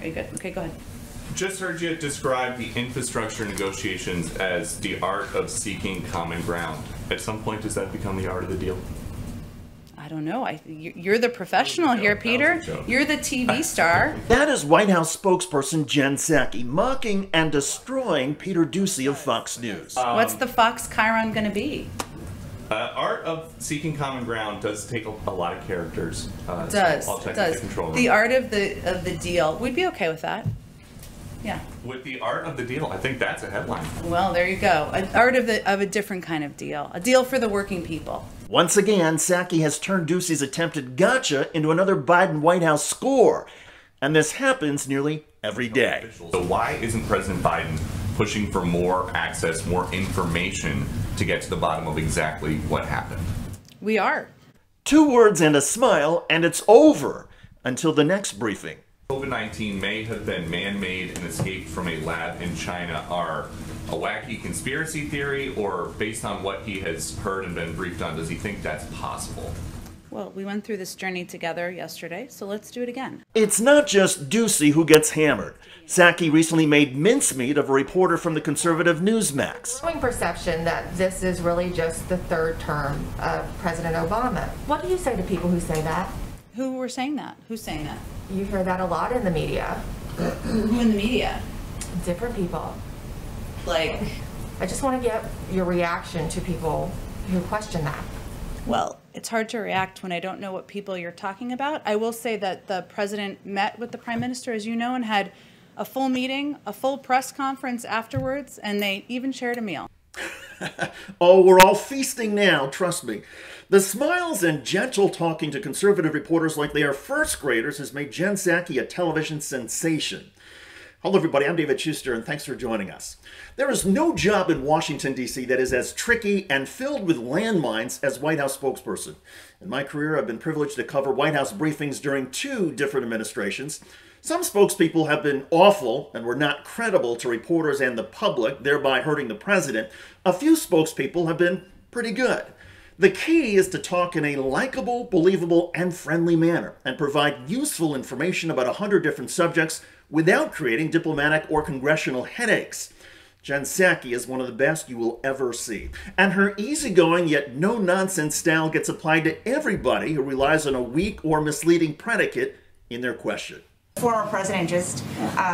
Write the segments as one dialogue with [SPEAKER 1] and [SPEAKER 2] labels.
[SPEAKER 1] Are you good? Okay, go ahead.
[SPEAKER 2] Just heard you describe the infrastructure negotiations as the art of seeking common ground. At some point, does that become the art of the deal?
[SPEAKER 1] I don't know. You're the professional here, Peter. You're the TV star.
[SPEAKER 3] That is White House spokesperson Jen Psaki mocking and destroying Peter Doocy of Fox News.
[SPEAKER 1] What's the Fox Chiron going to be?
[SPEAKER 2] Art of seeking common ground does take a lot of characters.
[SPEAKER 1] Does.
[SPEAKER 2] So I'll check to control
[SPEAKER 1] the art of the deal. We'd be okay with that. Yeah.
[SPEAKER 2] With the art of the deal, I think that's a headline.
[SPEAKER 1] Well, there you go. An art of a different kind of deal. A deal for the working people.
[SPEAKER 3] Once again, Psaki has turned Doocy's attempted gotcha into another Biden White House score. And this happens nearly every day.
[SPEAKER 2] So why isn't President Biden pushing for more access, more information to get to the bottom of exactly what happened?
[SPEAKER 1] We are.
[SPEAKER 3] 2 words and a smile, and it's over until the next briefing.
[SPEAKER 2] COVID-19 may have been man-made and escaped from a lab in China are a wacky conspiracy theory, or based on what he has heard and been briefed on, does he think that's possible?
[SPEAKER 1] Well, we went through this journey together yesterday, so let's do it again.
[SPEAKER 3] It's not just Doocy who gets hammered. Psaki recently made mincemeat of a reporter from the conservative Newsmax.
[SPEAKER 4] Growing perception that this is really just the 3rd term of President Obama. What do you say to people who say that?
[SPEAKER 1] Who were saying that? Who's saying that?
[SPEAKER 4] You hear that a lot in the media.
[SPEAKER 1] Who in the media?
[SPEAKER 4] Different people.
[SPEAKER 1] Like?
[SPEAKER 4] I just want to get your reaction to people who question that.
[SPEAKER 1] Well, it's hard to react when I don't know what people you're talking about. I will say that the president met with the prime minister, as you know, and had a full meeting, a full press conference afterwards, and they even shared a meal.
[SPEAKER 3] Oh, we're all feasting now, trust me. The smiles and gentle talking to conservative reporters like they are first graders has made Jen Psaki a television sensation. Hello everybody, I'm David Shuster and thanks for joining us. There is no job in Washington, D.C. that is as tricky and filled with landmines as White House spokesperson. In my career, I've been privileged to cover White House briefings during 2 different administrations. Some spokespeople have been awful and were not credible to reporters and the public, thereby hurting the president. A few spokespeople have been pretty good. The key is to talk in a likable, believable, and friendly manner and provide useful information about 100 different subjects without creating diplomatic or congressional headaches. Jen Psaki is one of the best you will ever see. And her easygoing yet no-nonsense style gets applied to everybody who relies on a weak or misleading predicate in their question.
[SPEAKER 5] The former president just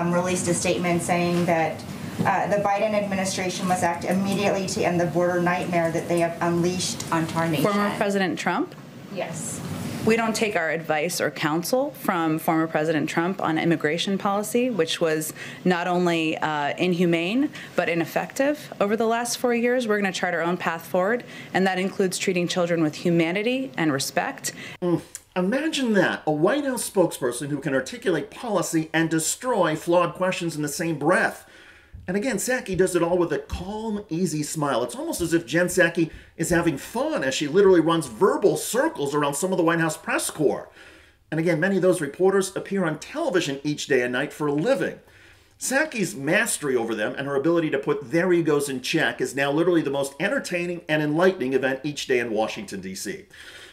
[SPEAKER 5] released a statement saying that the Biden administration must act immediately to end the border nightmare that they have unleashed onto our nation.
[SPEAKER 1] Former President Trump?
[SPEAKER 5] Yes.
[SPEAKER 1] We don't take our advice or counsel from former President Trump on immigration policy, which was not only inhumane, but ineffective. Over the last 4 years, we're going to chart our own path forward, and that includes treating children with humanity and respect.
[SPEAKER 3] Imagine that, a White House spokesperson who can articulate policy and destroy flawed questions in the same breath. And again, Psaki does it all with a calm, easy smile. It's almost as if Jen Psaki is having fun as she literally runs verbal circles around some of the White House press corps. And again, many of those reporters appear on television each day and night for a living. Psaki's mastery over them and her ability to put their egos in check is now literally the most entertaining and enlightening event each day in Washington, D.C.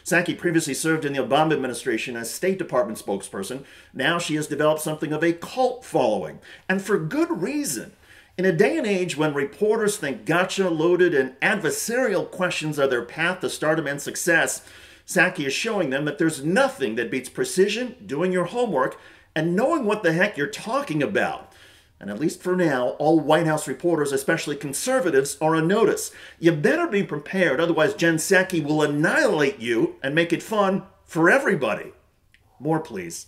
[SPEAKER 3] Psaki previously served in the Obama administration as State Department spokesperson. Now she has developed something of a cult following, and for good reason. In a day and age when reporters think gotcha-loaded and adversarial questions are their path to stardom and success, Psaki is showing them that there's nothing that beats precision, doing your homework, and knowing what the heck you're talking about. And at least for now, all White House reporters, especially conservatives, are on notice. You better be prepared, otherwise Jen Psaki will annihilate you and make it fun for everybody. More, please.